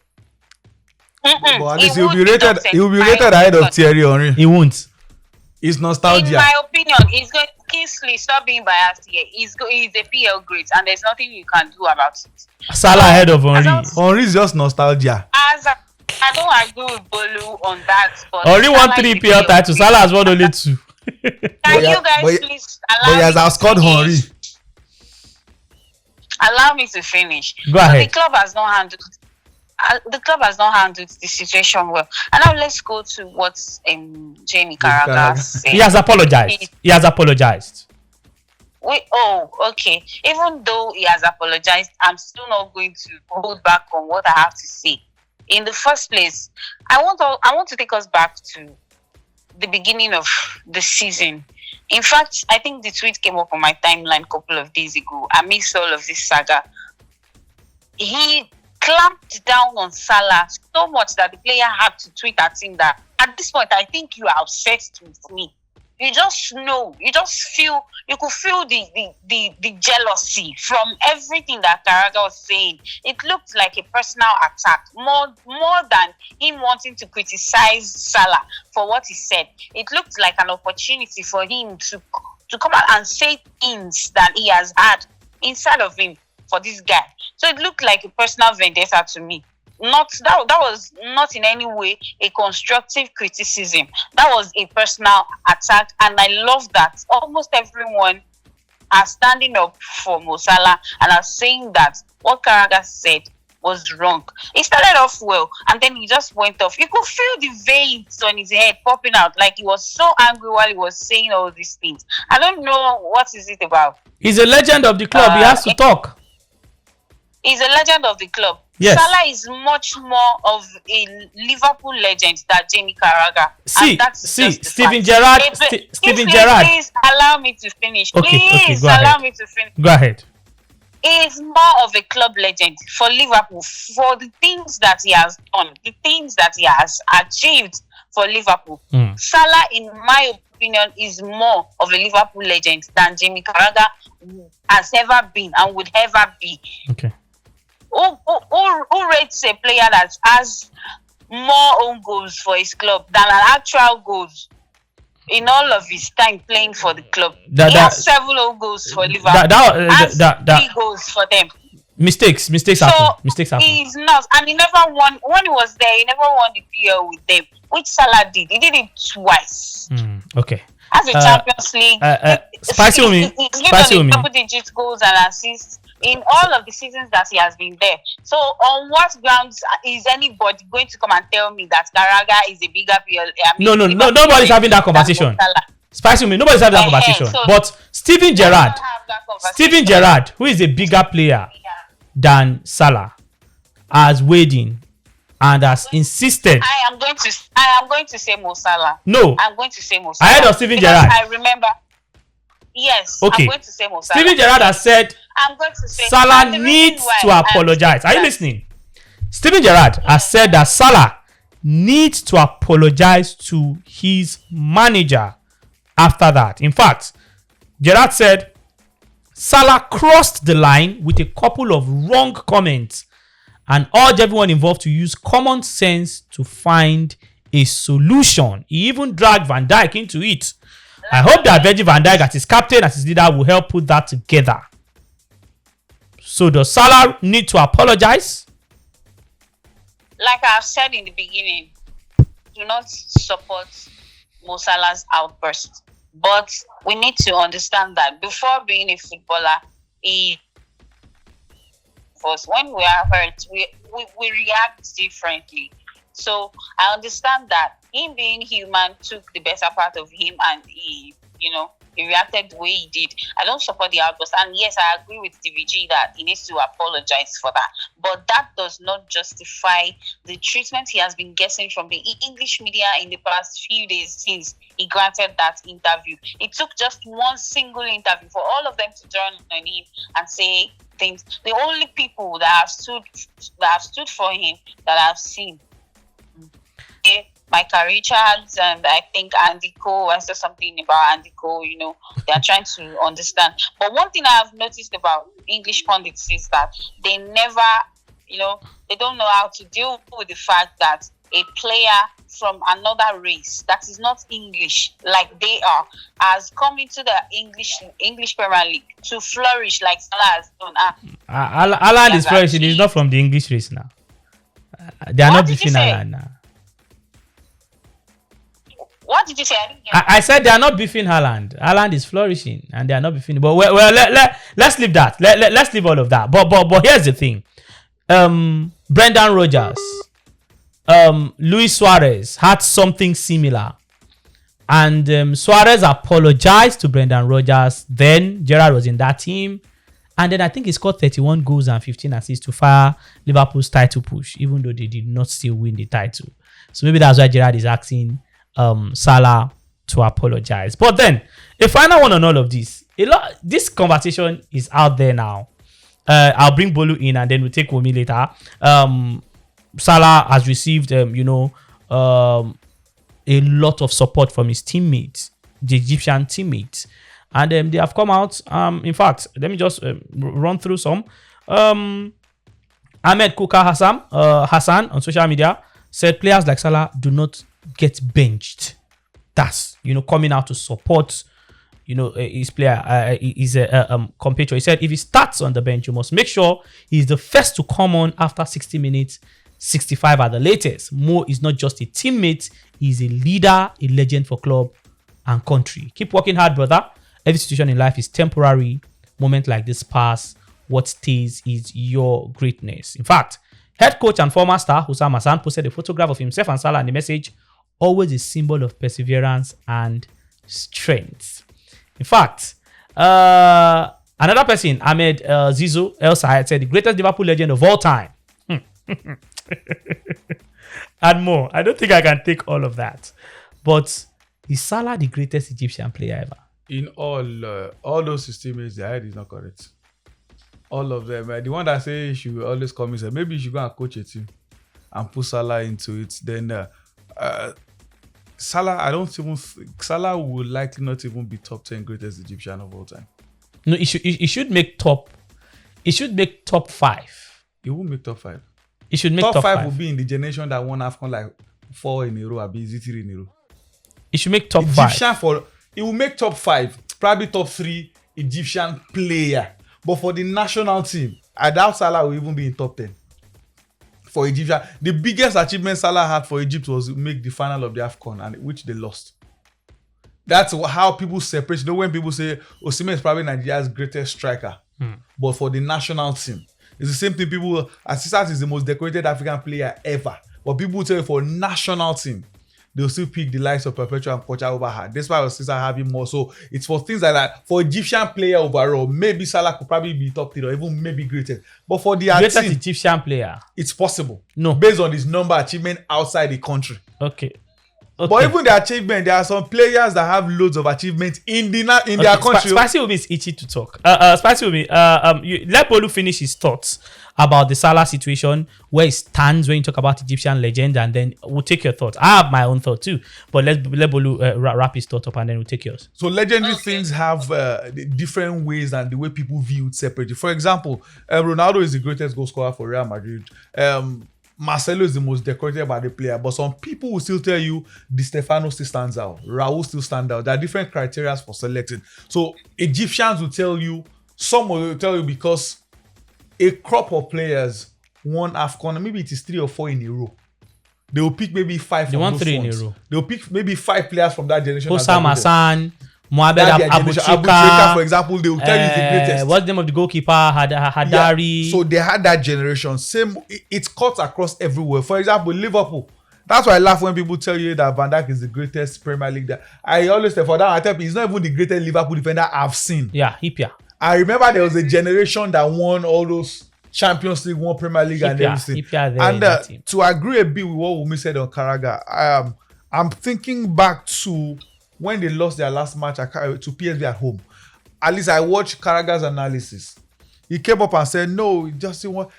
S2: But at least he'll be rated. He'll be rated ahead of Thierry Henry.
S1: He won't.
S2: It's nostalgia.
S3: In my opinion, he's going. Kingsley, stop being biased here. He's a PL great, and there's nothing you can do about it.
S1: Salah ahead of Henry.
S2: Henry is just nostalgia.
S3: I don't agree with Bolu on that. But
S1: Henry won 3 PL titles. Salah has won only 2.
S3: Can you guys please allow me?
S2: But he has outscored Henry.
S3: Allow me to finish.
S1: Go ahead.
S3: The club has not handled. The club has not handled the situation well. And now let's go to what Jamie Carragher said.
S1: He has apologized.
S3: Okay. Even though he has apologized, I'm still not going to hold back on what I have to say. In the first place, I want to take us back to the beginning of the season. In fact, I think the tweet came up on my timeline a couple of days ago amidst all of this saga. He clamped down on Salah so much that the player had to tweet at him that at this point, I think you are obsessed with me. You just know, you could feel the jealousy from everything that Carragher was saying. It looked like a personal attack, more than him wanting to criticize Salah for what he said. It looked like an opportunity for him to come out and say things that he has had inside of him for this guy. So it looked like a personal vendetta to me. That was not in any way a constructive criticism. That was a personal attack, and I love that almost everyone are standing up for Mo Salah and are saying that what Carragher said was wrong. He started off well, and then he just went off. You could feel the veins on his head popping out, like he was so angry while he was saying all these things. I don't know what is it about.
S1: He's a legend of the club. He has to talk.
S3: He's a legend of the club.
S1: Yes.
S3: Salah is much more of a Liverpool legend than Jamie Carragher.
S1: Steven Gerrard.
S3: Please allow me to finish. Please allow me to finish.
S1: Go ahead.
S3: He is more of a club legend for Liverpool, for the things that he has done, the things that he has achieved for Liverpool. Salah, in my opinion, is more of a Liverpool legend than Jamie Carragher has ever been and would ever be.
S1: Okay.
S3: Who rates a player that has more own goals for his club than an actual goals in all of his time playing for the club? He has 7 own goals for Liverpool. 3 goals for them.
S1: Mistakes happen.
S3: He's not, and he never won. When he was there, he never won the PL with them, which Salah did. He did it twice.
S1: Okay.
S3: As a Champions League,
S1: Spicy with me.
S3: He's given double-digit goals and assists in all of the seasons that he has been there. So on what grounds is anybody going to come and tell me that Garaga is a bigger player?
S1: No, nobody's having that conversation. Spicy me, nobody's having that conversation.
S3: So
S1: but Steven Gerrard, who is a bigger player than Salah, has weighed in and has insisted.
S3: I am going to say Mo Salah.
S1: No,
S3: I'm going to say Mo Salah.
S1: Ahead of Steven Gerrard.
S3: I remember. Yes.
S1: Okay.
S3: I'm going to say Mo Salah.
S1: Steven Gerrard has said
S3: I'm going to say
S1: Salah needs to apologize. Are you listening? Steven Gerrard has said that Salah needs to apologize to his manager after that. In fact, Gerrard said Salah crossed the line with a couple of wrong comments and urged everyone involved to use common sense to find a solution. He even dragged Van Dijk into it. I hope that Virgil van Dijk as his captain, as his leader, will help put that together. So does Salah need to apologize?
S3: Like I've said in the beginning, do not support Mo Salah's outburst. But we need to understand that before being a footballer, when we are hurt, we react differently. So I understand that him being human took the better part of him, and he reacted the way he did. I don't support the outburst, and yes, I agree with DVG that he needs to apologize for that. But that does not justify the treatment he has been getting from the English media in the past few days since he granted that interview. It took just one single interview for all of them to turn on him and say things. The only people that have stood for him that I've seen, Micah Richards and I think Andy Cole. I said something about Andy Cole, they are trying to understand. But one thing I have noticed about English pundits is that they never, they don't know how to deal with the fact that a player from another race that is not English like they are has come into the English Premier League to flourish like Salah has done.
S1: Haaland is flourishing. He's not from the English race now. They are not beefing Haaland now.
S3: What did you say?
S1: I said they are not beefing Haaland. Haaland is flourishing and they are not beefing. But let's leave that. Let's leave all of that. But here's the thing. Brendan Rodgers, Luis Suarez had something similar. And Suarez apologized to Brendan Rodgers. Then Gerrard was in that team. And then I think he scored 31 goals and 15 assists to fire Liverpool's title push, even though they did not still win the title. So maybe that's why Gerrard is asking Salah to apologize. But then a final one on all of this. This conversation is out there now. I'll bring Bolu in and then we'll take Wumi later. Salah has received a lot of support from his teammates, the Egyptian teammates, and they have come out. In fact, let me just run through some. Ahmed Kuka Hassan on social media said players like Salah do not get benched. That's coming out to support his player, his compatriot. He said if he starts on the bench, you must make sure he's the first to come on after 60 minutes, 65 at the latest. Mo is not just a teammate, he's a leader, a legend for club and country. Keep working hard, brother. Every situation in life is temporary. Moment like this pass. What stays is your greatness. In fact, head coach and former star Hussam Hassan posted a photograph of himself and Salah and the message, always a symbol of perseverance and strength. In fact, another person, Ahmed Zizou El Sayed, said the greatest Liverpool legend of all time. And more. I don't think I can take all of that. But is Salah the greatest Egyptian player ever?
S2: In all those his teammates, the head is not correct. All of them. The one that say he should always come and say, maybe you should go and coach a team and put Salah into it. Then Salah will likely not even be top 10 greatest Egyptian of all time.
S1: No, he should make top. He should make top 5.
S2: He won't make top 5.
S1: He should make
S2: top 5
S1: 5.
S2: will be in the generation that won AFCON like 4 in a row, or be 3 in a row.
S1: He should make top
S2: Egyptian
S1: 5.
S2: He will make top 5, probably top 3 Egyptian player. But for the national team, I doubt Salah will even be in top 10. For Egyptian, the biggest achievement Salah had for Egypt was to make the final of the AFCON, and which they lost. That's how people separate. When people say Osimhen is probably Nigeria's greatest striker, But for the national team, it's the same thing. People, Assisat is the most decorated African player ever. But people will tell you for national team, they'll still pick the likes of Perpetua and Pocha over her. That's why Assisat having more. So it's for things like that. For Egyptian player overall, maybe Salah could probably be top 3 or even maybe greatest. But for the
S1: Greatest
S2: team,
S1: Egyptian player.
S2: it's possible.
S1: No.
S2: Based on his number achievement outside the country.
S1: Okay.
S2: But even the achievement, there are some players that have loads of achievements in their country.
S1: Spicy will be itchy to talk. Spicy will be. Let Bolu finish his thoughts about the Salah situation, where it stands when you talk about Egyptian legend, and then we'll take your thoughts. I have my own thought too, but let Bolu wrap his thought up, and then we'll take yours.
S2: So legendary things have different ways and the way people view it separately. For example, Ronaldo is the greatest goal scorer for Real Madrid. Marcelo is the most decorated by the player, but some people will still tell you Di Stefano still stands out, Raul still stands out. There are different criteria for selecting. So Egyptians will tell you, some will tell you because a crop of players won AFCON, maybe it is 3 or 4 in a row. They will pick maybe 5
S1: They
S2: from
S1: won
S2: those
S1: 3
S2: ones.
S1: in a row.
S2: They will pick maybe 5 players from that generation.
S1: Hossam Hassan, Mohamed
S2: Abu Trika, for example, they will tell you is the greatest.
S1: What's the name of the goalkeeper? Hadari.
S2: Yeah, so they had that generation. Same, it cuts across everywhere. For example, Liverpool. That's why I laugh when people tell you that Van Dijk is the greatest Premier League. I always say for that, I tell people he's not even the greatest Liverpool defender I've seen.
S1: Yeah, Hipia.
S2: I remember there was a generation that won all those Champions League, won Premier League, and everything. And to agree a bit with what Wumi said on Karaga, I'm thinking back to when they lost their last match to PSV at home. At least I watched Karaga's analysis. He came up and said, no, just want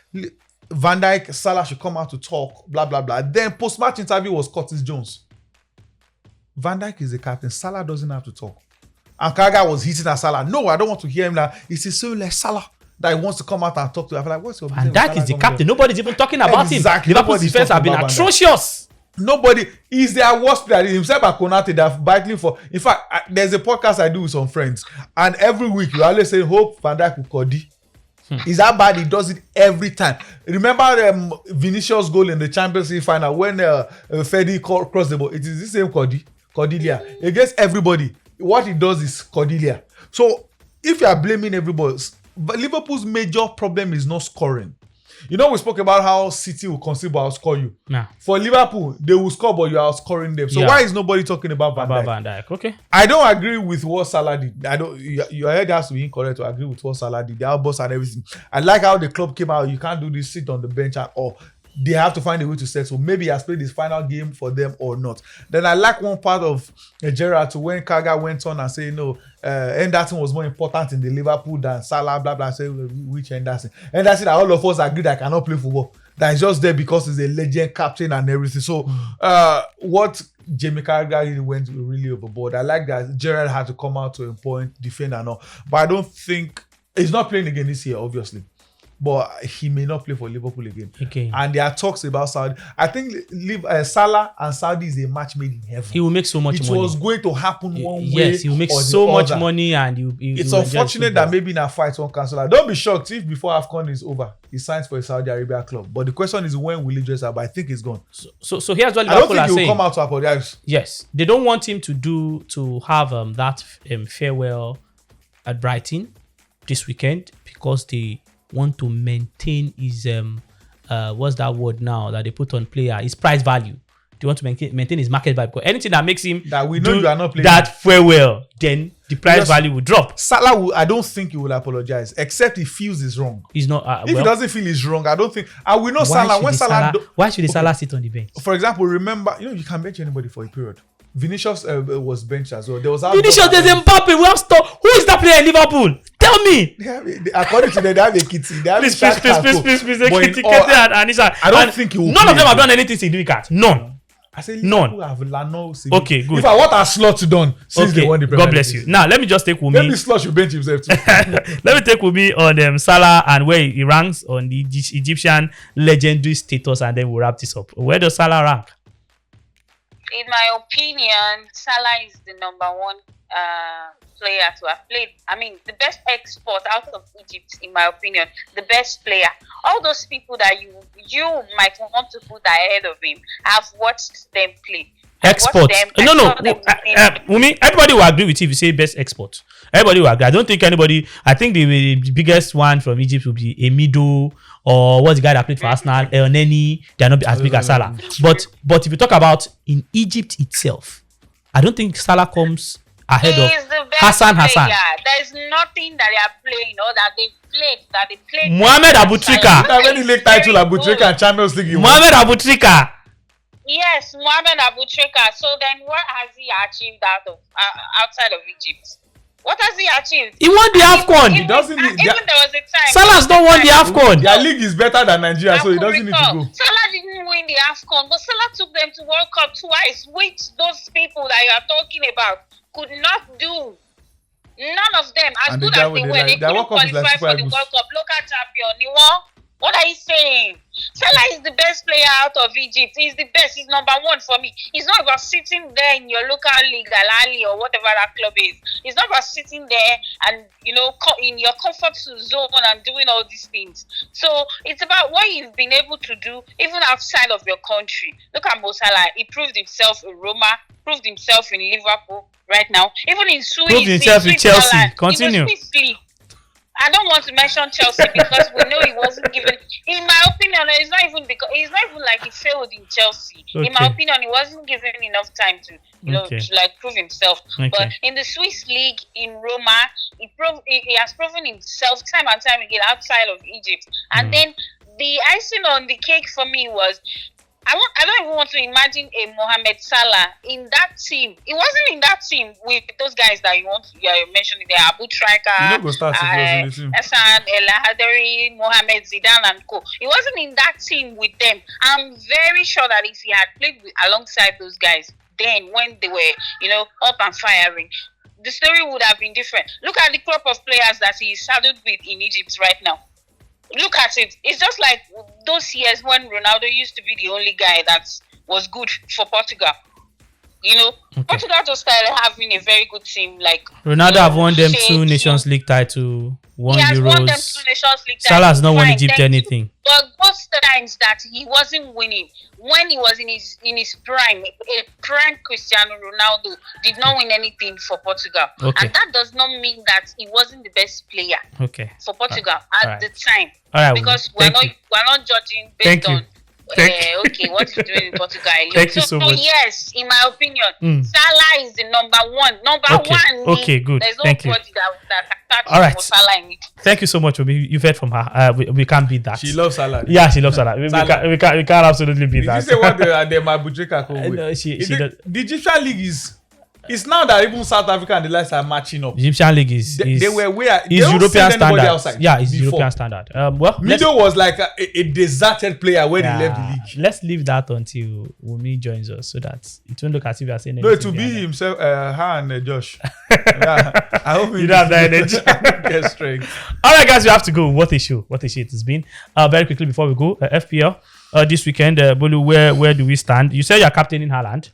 S2: Van Dijk, Salah should come out to talk, blah, blah, blah. Then post-match interview was Curtis Jones. Van Dijk is the captain. Salah doesn't have to talk. And Karaga was hitting at Salah. No, I don't want to hear him now. It's so like Salah that he wants to come out and talk to. I'm like, what's your business?
S1: Van Dijk is the captain. Nobody's even talking about him. Liverpool's defense have been atrocious.
S2: Nobody is their worst player. Himself and Konate, they're battling for. In fact, there's a podcast I do with some friends, and every week you always say, "Hope Van Dijk will Cody." Is that bad? He does it every time. Remember Vinicius' goal in the Champions League final when Fedi crossed the ball? It is the same Cordelia against everybody. What he does is Cordelia. So if you are blaming everybody, but Liverpool's major problem is not scoring. You know, we spoke about how City will concede but outscore you.
S1: Nah.
S2: For Liverpool, they will score but you are outscoring them. So why is nobody talking about Van Dijk?
S1: Okay.
S2: I don't agree with what Salah did. I don't. Your head has to be incorrect to agree with what Salah did. The outburst and everything. I like how the club came out. You can't do this. Sit on the bench at all. They have to find a way to settle. Maybe he has played his final game for them or not. Then I like one part of Gerrard to when Kaga went on and said, no, Henderson was more important in the Liverpool than Salah, blah, blah. Say, which Henderson? Henderson, all of us agree that cannot play football. That is just there because he's a legend captain and everything. So what Jamie Carragher really went really overboard. I like that Gerrard had to come out to a point, defend and all. But I don't think, he's not playing again this year, obviously. But he may not play for Liverpool again.
S1: Okay.
S2: And there are talks about Saudi. I think Salah and Saudi is a match made in heaven.
S1: He will make so much money.
S2: It was going to happen one way.
S1: Yes, he will make so much money, and
S2: it's unfortunate that maybe in a fight one cancel. Don't be shocked if before AFCON is over, he signs for a Saudi Arabia club. But the question is when will he dress up? I think he's gone.
S1: So here's what Liverpool are saying.
S2: I don't think he will come out to apologize.
S1: Yes, they don't want him to have that farewell at Brighton this weekend because they want to maintain his what's that word now that they put on player, his price value. They want to maintain his market value. Because anything that makes him
S2: that we know you are not playing
S1: that farewell, then the price value will drop.
S2: Salah will, I don't think he will apologize, except he feels it's wrong.
S1: He's not.
S2: If he doesn't feel it's wrong, I don't think. And we know Salah. When Salah,
S1: why should Salah sit on the bench?
S2: For example, remember, you can bench anybody for a period. Vinicius was benched as well. There was
S1: Vinicius, there's Mbappe. We have stop. Who is that player in Liverpool? Tell me.
S2: According to them, they have a kitty.
S1: Please. I
S2: don't think he will.
S1: None of them have done anything significant. None.
S2: I say
S1: none. Okay, good.
S2: If what has Slot done since they won the Premier League.
S1: God bless you. Now let me just take Wumi.
S2: Maybe Slot should bench himself too.
S1: Let me take Wumi on Salah and where he ranks on the Egyptian legendary status, and then we'll wrap this up. Where does Salah rank?
S3: In my opinion, Salah is the number one player to have played. I mean, the best export out of Egypt, in my opinion, the best player. All those people that you might want to put ahead of him, I've watched them play.
S1: Export. No. Wumi, everybody will agree with you if you say best export. Everybody will agree. I don't think anybody. I think the biggest one from Egypt will be Emido or what's the guy that played for Arsenal, El Neni. They are not as big as Salah. But if you talk about in Egypt itself, I don't think Salah comes ahead of Hassan.
S3: There's nothing that they are playing or that they played.
S1: Mohamed Abutrika.
S2: How many league title Abutrika and Champions League?
S1: Mohamed Abutrika.
S3: Yes, Mohamed Abutrika. So then, what has he achieved outside of Egypt? What has he achieved?
S1: He won the AFCON.
S2: He doesn't need.
S3: Even there was a time.
S1: Salah's not won the AFCON.
S2: Their league is better than Nigeria, so he doesn't need to go.
S3: Salah didn't win the AFCON, but Salah took them to World Cup twice, which those people that you are talking about could not do. None of them, as good as they were, they couldn't qualify for the World Cup. Local champion, you want? What are you saying? Salah is the best player out of Egypt. He's the best. He's number one for me. It's not about sitting there in your local league, Al Ahly or whatever that club is. It's not about sitting there and, in your comfort zone and doing all these things. So it's about what you've been able to do even outside of your country. Look at Mo Salah. He proved himself in Roma, proved himself in Liverpool right now. Even in Swiss.
S1: Proved himself in Chelsea. Continue.
S3: I don't want to mention Chelsea because we know he wasn't given. In my opinion, it's not even like he failed in Chelsea. Okay. In my opinion, he wasn't given enough time to to prove himself. Okay. But in the Swiss league in Roma, he has proven himself time and time again outside of Egypt. And then the icing on the cake for me was, I don't even want to imagine a Mohamed Salah in that team. He wasn't in that team with those guys that you're mentioning there, Abu Trika, Hassan, El Hadari, Mohamed Zidane and co. He wasn't in that team with them. I'm very sure that if he had played alongside those guys, then when they were, up and firing, the story would have been different. Look at the crop of players that he's saddled with in Egypt right now. Look at it. It's just like those years when Ronaldo used to be the only guy that was good for Portugal. Portugal just started having a very good team. Like
S1: Ronaldo have won them 2 Nations League title, 1
S3: Euros.
S1: Won them 2 Nations League Salah has not won Egypt anything.
S3: But most times that he wasn't winning, when he was in his prime, a prime Cristiano Ronaldo did not win anything for Portugal. Okay. And that does not mean that he wasn't the best player for Portugal at the time.
S1: All right.
S3: Because we're not judging based on what he's doing in Portugal.
S1: Thank you so much.
S3: Yes, in my opinion, Salah is the number one.
S1: Okay, good.
S3: There's
S1: Thank you.
S3: That can touch
S1: all right.
S3: Salah in it.
S1: Thank you so much. You've heard from her. We can't beat that.
S2: She loves Salah.
S1: Yeah, she loves Salah. We can't absolutely beat that.
S2: Did you say what the Mabujeka come with?
S1: No, she does.
S2: The Egyptian league is. It's now that even South Africa and the likes are matching up.
S1: Egyptian league is European standard. Yeah, it's European standard.
S2: Mido was like a deserted player when he left the league.
S1: Let's leave that until Wumi joins us so that it won't look as if we are saying
S2: anything. No, it will be himself, her and Josh. I hope
S1: you don't have that energy.
S2: Get strength.
S1: All right, guys, we have to go. What a show it has been. Very quickly before we go, FPL this weekend. Bolu, where do we stand? You said you're captaining Haaland.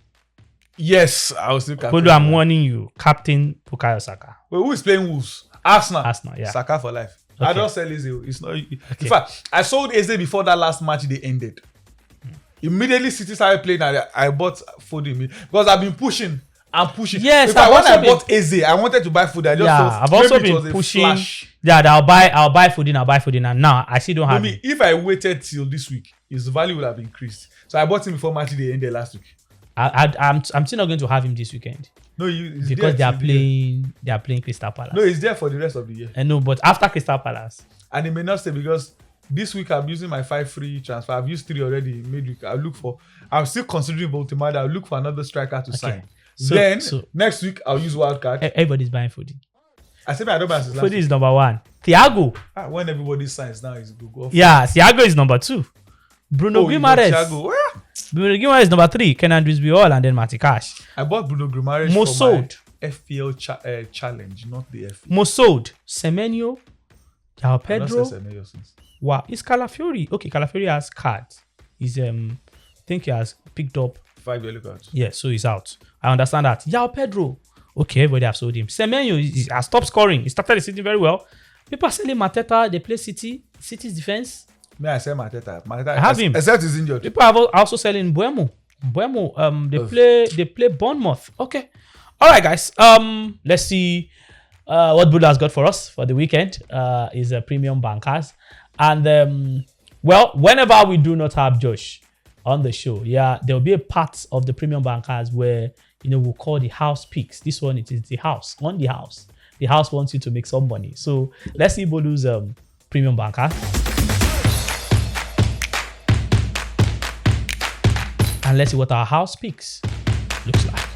S2: Yes, I was still captain.
S1: But I'm warning you, Captain Bukayo Saka.
S2: Wait, who is playing Wolves? Arsenal, yeah. Saka for life. Okay. I don't sell Eze. It's not. Okay. In fact, I sold Eze before that last match they ended. Immediately, City started playing. I bought Foden because I've been pushing. I'm pushing.
S1: Yes,
S2: when I bought Eze, I wanted to buy Foden.
S1: I've also been pushing. Yeah, I'll buy Foden, and now I still don't have.
S2: If I waited till this week, his value would have increased. So I bought him before match they ended last week.
S1: I'm still not going to have him this weekend.
S2: No,
S1: because they are playing Crystal Palace.
S2: No, he's there for the rest of the year.
S1: I know, but after Crystal Palace,
S2: and he may not stay because this week I'm using my 5 free transfer. I've used 3 already midweek. I'm still considering Baltimore. I'll look for another striker to sign. So next week I'll use wildcard.
S1: Everybody's buying Foden.
S2: I said I don't buy
S1: Foden is number 1. Thiago.
S2: When everybody signs now, it's go off.
S1: Yeah, Thiago is number 2. Bruno Guimaraes. Bruno Guimaraes is number 3. Kenan Drisby-Hall and then Matty Cash.
S2: I bought Bruno Guimaraes for my FPL challenge, not the FPL.
S1: Mosold, Semenyo, João Pedro. Wow, it's Calafiori. Okay, Calafiori has cards. I think he has picked up
S2: 5 yellow cards.
S1: Yeah, so he's out. I understand that. João Pedro. Okay, everybody have sold him. Semenyo has stopped scoring. He started the season very well. People are selling Mateta. They play City's defense.
S2: May I sell Mateta?
S1: I have him.
S2: Except he's injured.
S1: People are also selling Buemo. They play Bournemouth. Okay. All right, guys. Let's see what Buddha has got for us for the weekend is premium bankers. And well, whenever we do not have Josh on the show, there will be a part of the premium bankers where we'll call the house picks. This one, it is the house on the house. The house wants you to make some money. So let's see Bolu's premium banker. And let's see what our house picks looks like.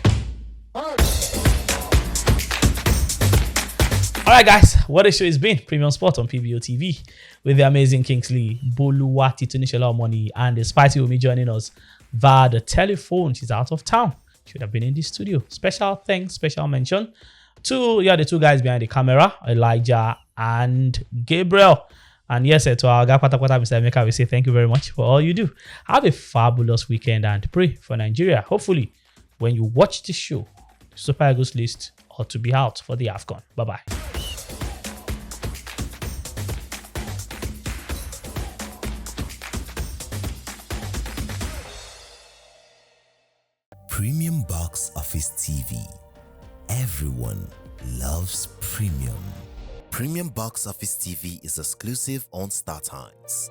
S1: All right, guys, what a show it's been. Premium Sport on PBO TV with the amazing Kingsley, Boluwati, Tunishala Money, and the Spicy Umi joining us via the telephone. She's out of town. Should have been in the studio. Special thanks, special mention to the two guys behind the camera, Elijah and Gabriel. And yes, to our guy, Mr. Emeka, we say thank you very much for all you do. Have a fabulous weekend and pray for Nigeria. Hopefully, when you watch this show, the Super Eagles list ought to be out for the AFCON. Bye-bye.
S4: Premium Box Office TV. Everyone loves premium. Premium Box Office TV is exclusive on StarTimes.